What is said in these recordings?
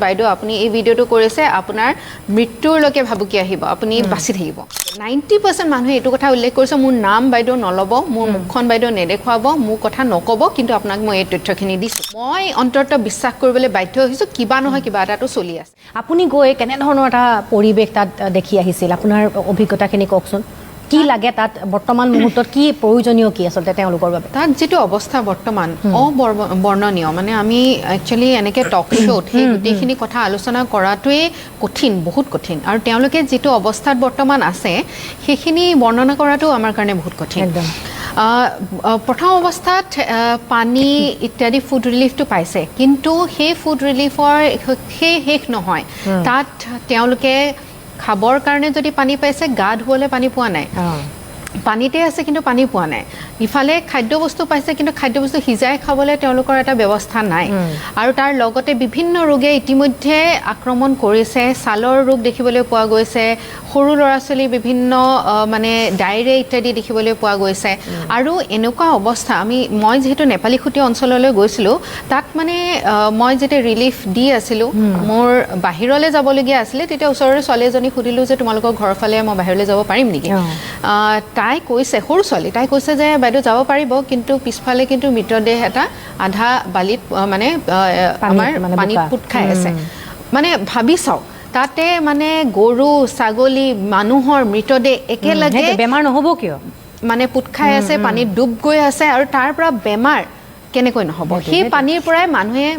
বাইদেউ আপুনি এই ভিডিওটো কৰিছে আপোনাৰ মৃত্যুৰলৈকে ভাবুকি আহিব আপুনি বাচি থাকিব 90% মানুহে এইটো কথা উল্লেখ কৰিছে মোৰ নাম বাইদেউ নলব মোৰ মুখখন বাইদেউ নেদেখুৱাব মোৰ কথা নকব কিন্তু আপোনাক মই এই তথ্যখিনি দিছো মই অন্তৰত বিশ্বাস কৰিবলৈ বাধ্য হৈছো কিবা নহয় কিবা এটাটো চলি আছে আপুনি গৈ কেনে ধৰণৰ এটা পৰিবেশ তাত দেখি আহিছিল আপোনাৰ অভিজ্ঞতাখিনি কওকচোন কি লাগে তাত বৰ্তমান মুহূৰ্তত কি প্ৰয়োজনীয় কি আসলে তেওঁলোকৰ বাবে তাত যেটো অৱস্থা বৰ্তমান অবৰ্ণনীয় মানে আমি একচুয়ালি এনেকে টক শোত হে গুটেখিনি কথা আলোচনা কৰাটোৱে কঠিন বহুত কঠিন আৰু তেওঁলোকে যেটো অৱস্থাত বৰ্তমান আছে সেইখিনি বৰ্ণনা কৰাটো আমাৰ কাৰণে বহুত কঠিন প্ৰথম অৱস্থাত পানী ইত্যাদি ফুড ৰিলিফটো পাইছে কিন্তু সেই ফুড ৰিলিফৰ শেষ নহয় তাত তেওঁলোকে খাবৰ কাৰণে যদি পানী পাইছে গা ধুবলৈ পানী পোৱা নাই পানীতে আছে কিন্তু পানী পোৱা নাই ইফালে খাদ্য বস্তু পাইছে কিন্তু খাদ্য বস্তু হিজাই খাবলৈ তেওঁলোকৰ এটা ব্যৱস্থা নাই আৰু তাৰ লগতে বিভিন্ন ৰোগে ইতিমধ্যে আক্ৰমণ কৰিছে ছালৰ ৰোগ দেখিবলৈ পোৱা গৈছে সৰু ল'ৰা-ছোৱালী বিভিন্ন মানে ডায়েৰিয়া ইত্যাদি দেখিবলৈ পোৱা গৈছে আৰু এনেকুৱা অৱস্থা মই যেহেতু নেপালীখুটি অঞ্চললৈ গৈছিলো তাত মানে মই যেতে ৰিলিফ দি আছিলো মোৰ বাহিৰলৈ যাবলগীয়া আছিলে তেতিয়া ওচৰৰে ছোৱালী এজনী সুধিলো যে তোমালোকৰ ঘৰৰ ফালে মই বাহিৰলৈ যাব পাৰিম নেকি তাই কৈছে সৰু ছোৱালী তাই কৈছে যে বাইদেউ যাব পাৰিব কিন্তু পিছফালে কিন্তু মৃতদেহ এটা আধা বালিত মানে আমাৰ পানীত পুত খাই আছে মানে ভাবি চাও তাতে মানে গৰু ছাগলী মানুহৰ মৃতদেহ একেলগে বেমাৰ নহব কিয় মানে পুত খাই আছে পানীত ডুব গৈ আছে আৰু তাৰ পৰা বেমাৰ কেনেকৈ নহব সেই পানীৰ পৰাই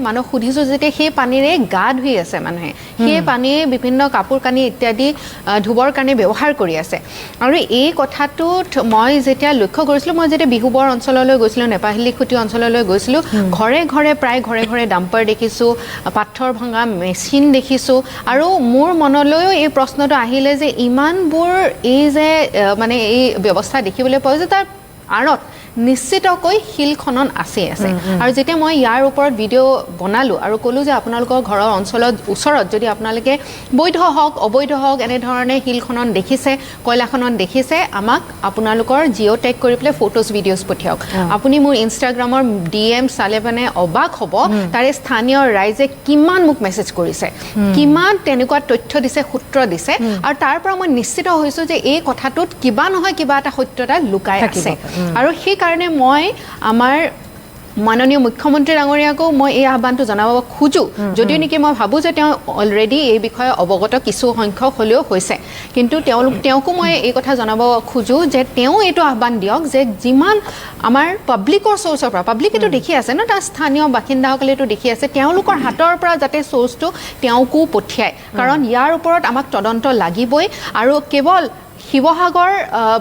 মানুহ সুধিছো যেতে সেই পানীৰে গা ধুই আছে মানুহে সেই পানীয়ে বিভিন্ন কাপোৰ কানি ইত্যাদি ধুবৰ কাৰণে ব্যৱহাৰ কৰি আছে আৰু এই কথাটোত মই যেতিয়া লক্ষ্য কৰিছিলো মই যেতিয়া বিহুবৰ অঞ্চললৈ গৈছিলো নেপালীখুটি অঞ্চললৈ গৈছিলো ঘৰে ঘৰে প্ৰায় ঘৰে ঘৰে ডাম্পাৰ দেখিছো পাথৰ ভঙা মেচিন দেখিছো আৰু মোৰ মনলৈও এই প্ৰশ্নটো আহিলে যে ইমানবোৰ এই যে মানে এই ব্যৱস্থা দেখিবলৈ পাওঁ যে তাৰ আৰত নিশ্চিতকৈ শিল খনন আছে আৰু যেতিয়া মই ইয়াৰ ওপৰত ভিডিও বনালো আৰু কলো যে আপোনালোকৰ ঘৰৰ অঞ্চলত ওচৰত যদি আপোনালোকে বৈধ হওক অবৈধ হওক এনে ধৰণে শিল খনন দেখিছে কয়লা খনন দেখিছে আমাক আপোনালোকৰ জিও টেগ কৰি পেলাই ফটোজ ভিডিওজ পঠিয়াওক আপুনি মোৰ ইনষ্টাগ্ৰামৰ ডিএম চালে মানে অবাক হ'ব তাৰে স্থানীয় ৰাইজে কিমান মোক মেছেজ কৰিছে কিমান তেনেকুৱা তথ্য দিছে সূত্ৰ দিছে আৰু তাৰ পৰা মই নিশ্চিত হৈছো যে এই কথাটোত কিবা নহয় কিবা এটা সত্যতা লুকাই আছে আৰু সেই কাৰণে মই আমাৰ মাননীয় মুখ্যমন্ত্ৰী ডাঙৰীয়াকো মই এই আহ্বানটো জনাব খুজো যদিও নেকি মই ভাবো যে তেওঁ অলৰেডি এই বিষয়ে অৱগত কিছু সংখ্যক হলেও হৈছে কিন্তু তেওঁকো মই এই কথা জনাব খুজো যে তেওঁ এইটো আহ্বান দিয়ক যে যিমান আমাৰ পাব্লিকৰ সোৰ্সৰ পৰা পাব্লিকেটো দেখি আছে ন তাৰ স্থানীয় বাসিন্দাসকলেটো দেখি আছে তেওঁলোকৰ হাতৰ পৰা যাতে সোৰ্সটো তেওঁকো পঠিয়ায় কাৰণ ইয়াৰ ওপৰত আমাক তদন্ত লাগিবই আৰু কেৱল শিৱসাগৰ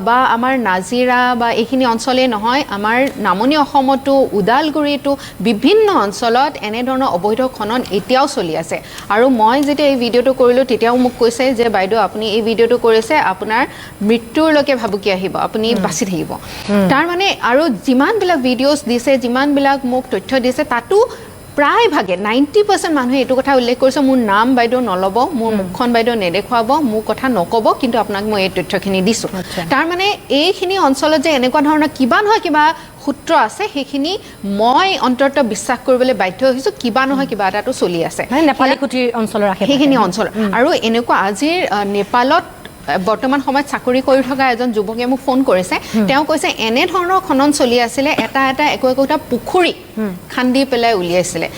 বা আমাৰ নাজিৰা বা এইখিনি অঞ্চলে নহয় আমাৰ নামনি অসমতো উদালগুৰিতো বিভিন্ন অঞ্চলত এনে ধৰণৰ অবৈধ খনন এতিয়াও চলি আছে আৰু মই যেতিয়া এই ভিডিওটো কৰিলো তেতিয়াও মোক কৈছে যে বাইদেউ আপুনি এই ভিডিওটো কৰিছে আপোনাৰ মৃত্যুৰলৈকে ভাবুকি আহিব আপুনি বাচি থাকিব তাৰ মানে আৰু যিমান বিলাক ভিডিওছ দিছে যিমান বিলাক মোক তথ্য দিছে তাতো প্ৰায় ভাগে 90% মানুহে এইটো কথা উল্লেখ কৰিছে মোৰ নাম বাইদেউ নলব মোৰ মুখখন বাইদেউ নেদেখুৱাব মোৰ কথা নকব কিন্তু আপোনাক মই এই তথ্যখিনি দিছো তাৰ মানে এইখিনি অঞ্চলত যে এনেকুৱা ধৰণৰ কিবা নহয় কিবা সূত্ৰ আছে সেইখিনি মই অন্তৰত বিশ্বাস কৰিবলৈ বাধ্য হৈছো কিবা নহয় কিবা এটাটো চলি আছে নেপালীখুটিৰ অঞ্চলৰ সেইখিনি অঞ্চল আৰু এনেকুৱা আজিৰ নেপালত বৰ্তমান সময়ত চাকৰি কৰি থকা এজন যুৱকে মোক ফোন কৰিছে তেওঁ কৈছে এনে ধৰণৰ খনন চলি আছিলে এটা একোটা পুখুৰী খান্দি পেলাই উলিয়াইছিলে